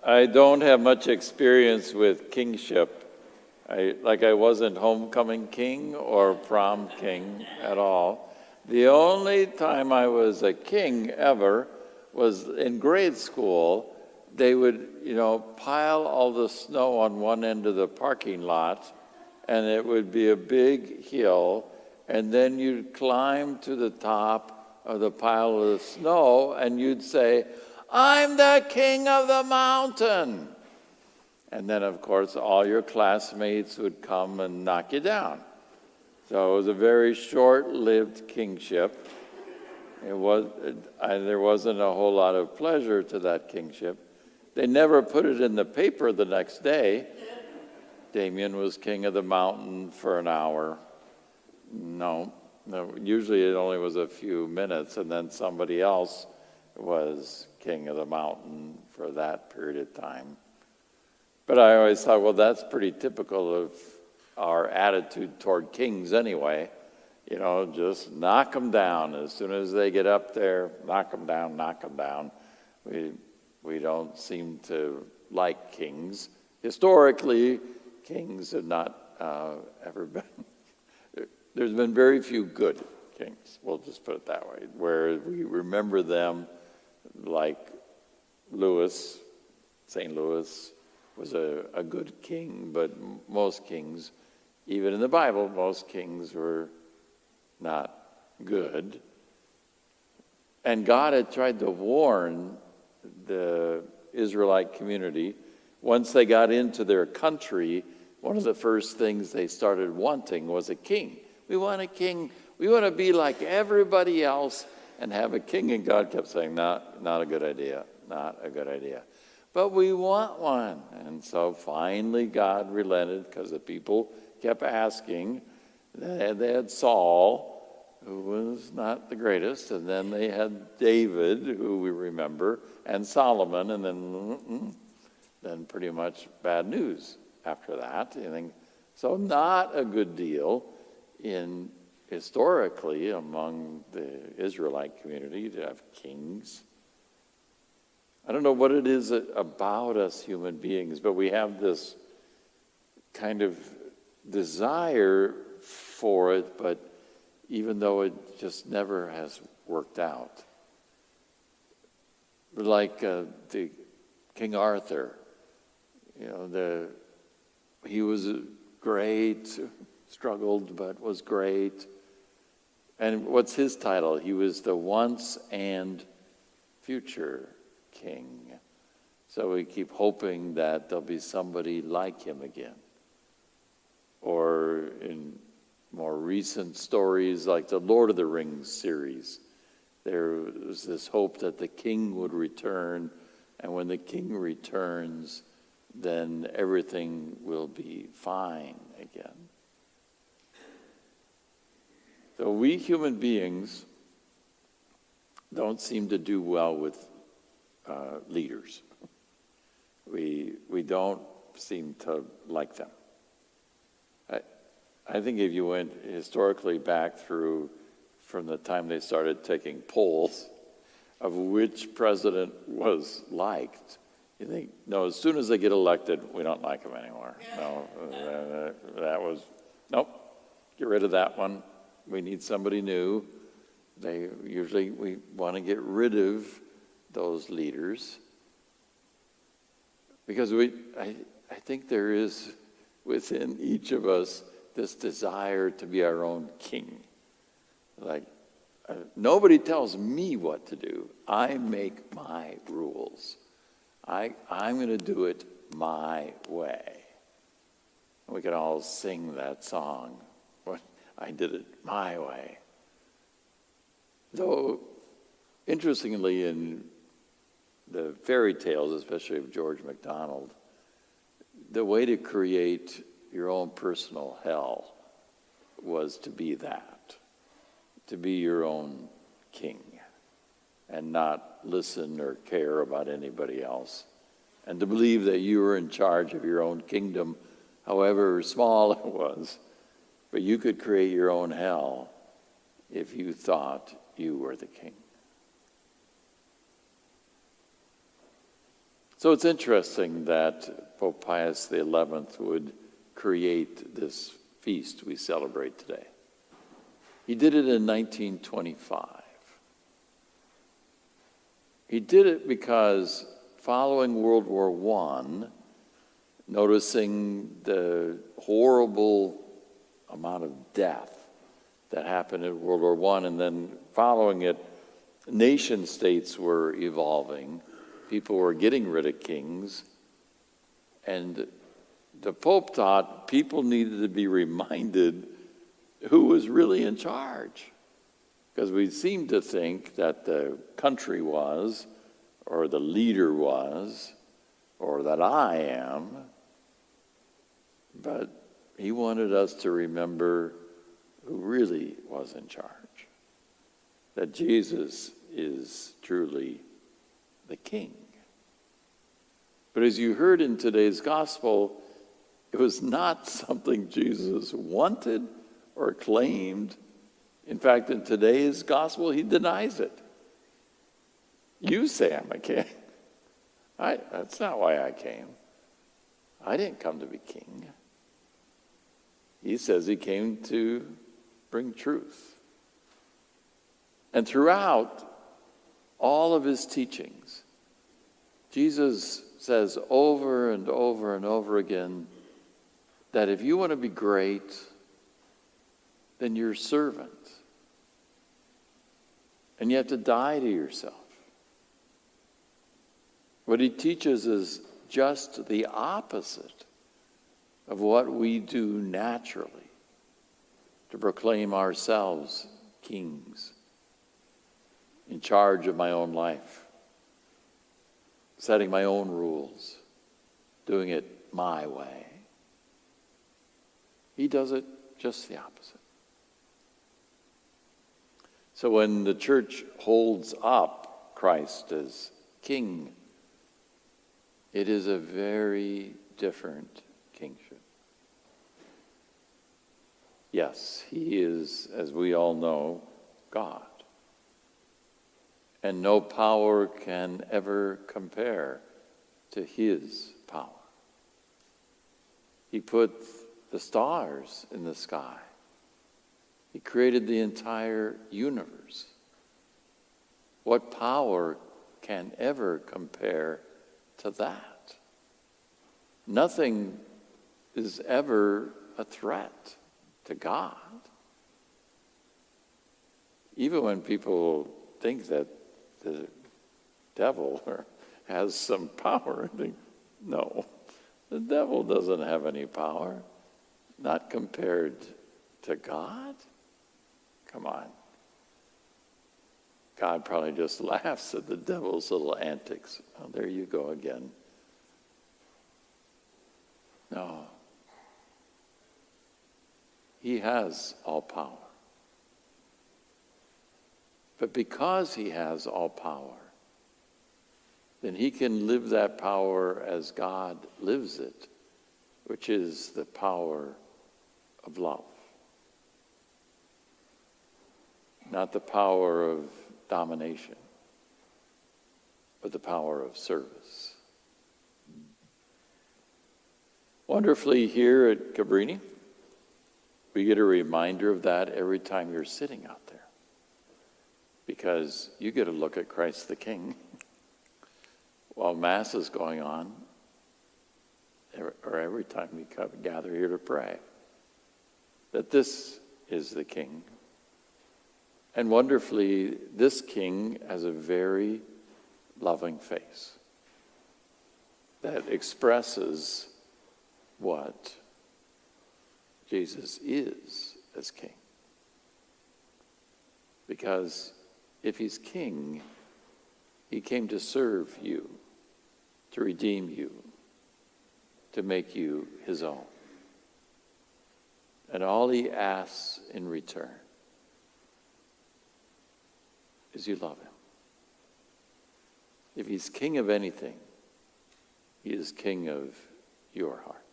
I don't have much experience with kingship. I wasn't homecoming king or prom king at all. The only time I was a king ever was in grade school. They would, pile all the snow on one end of the parking lot, and it would be a big hill, and then you'd climb to the top of the pile of the snow, and you'd say, "I'm the king of the mountain." And then, of course, all your classmates would come and knock you down. So it was a very short-lived kingship. There wasn't a whole lot of pleasure to that kingship. They never put it in the paper the next day. Damian was king of the mountain for an hour. No, usually it only was a few minutes, and then somebody else was king of the mountain for that period of time. But I always thought, well, that's pretty typical of our attitude toward kings anyway. Just knock them down. As soon as they get up there, knock them down, knock them down. We don't seem to like kings. Historically, kings have not ever been, there's been very few good kings, we'll just put it that way, where we remember them like St. Louis was a good king, but most kings, even in the Bible, most kings were not good. And God had tried to warn the Israelite community. Once they got into their country, one of the first things they started wanting was a king. We want a king. We want to be like everybody else and have a king. And God kept saying, not a good idea, not a good idea. But we want one. And so finally God relented because the people kept asking. They had Saul, who was not the greatest, and then they had David, who we remember, and Solomon, and then pretty much bad news after that. So not a good deal historically among the Israelite community to have kings. I don't know what it is about us human beings, but we have this kind of desire for it, but even though it just never has worked out. Like the King Arthur, he was great, struggled, but was great. And what's his title? He was the once and future king. So we keep hoping that there'll be somebody like him again. Or in more recent stories like the Lord of the Rings series, there was this hope that the king would return, and when the king returns, then everything will be fine again. So we human beings don't seem to do well with leaders. We don't seem to like them. I think if you went historically back through from the time they started taking polls of which president was liked, you think, no, as soon as they get elected, we don't like them anymore. No, nope, get rid of that one. We need somebody new. We want to get rid of those leaders because I think there is within each of us this desire to be our own king. Like, nobody tells me what to do. I make my rules. I'm going to do it my way. We can all sing that song. I did it my way. Though, interestingly, in the fairy tales, especially of George MacDonald, the way to create your own personal hell was to be that, to be your own king and not listen or care about anybody else, and to believe that you were in charge of your own kingdom, however small it was. But you could create your own hell if you thought you were the king. So it's interesting that Pope Pius XI would create this feast we celebrate today. He did it in 1925. He did it because following World War I, noticing the horrible amount of death that happened in World War I, and then following it, nation states were evolving. People were getting rid of kings. And the Pope thought people needed to be reminded who was really in charge. Because we seem to think that the country was, or the leader was, or that I am. But he wanted us to remember who really was in charge. That Jesus is truly the King. But as you heard in today's gospel, it was not something Jesus wanted or claimed. In fact, in today's gospel, he denies it. You say I'm a king. That's not why I came. I didn't come to be king. He says he came to bring truth. And throughout all of his teachings, Jesus says over and over and over again that if you want to be great, then you're a servant. And you have to die to yourself. What he teaches is just the opposite of what we do naturally to proclaim ourselves kings, in charge of my own life, setting my own rules, doing it my way. He does it just the opposite. So when the church holds up Christ as king, it is a very different kingship. Yes, he is, as we all know, God. And no power can ever compare to his power. He put the stars in the sky. He created the entire universe. What power can ever compare to that? Nothing is ever a threat to God. Even when people think that the devil has some power, no, the devil doesn't have any power, not compared to God. Come on. God probably just laughs at the devil's little antics. Oh, there you go again. No. He has all power. But because he has all power, then he can live that power as God lives it, which is the power of love. Not the power of domination, but the power of service. Wonderfully, here at Cabrini, we get a reminder of that every time you're sitting out there. Because you get to look at Christ the King while Mass is going on, or every time we gather here to pray, that this is the King. And wonderfully, this King has a very loving face that expresses what Jesus is as King. Because if he's King, he came to serve you, to redeem you, to make you his own. And all he asks in return is you love him. If he's king of anything, he is king of your heart.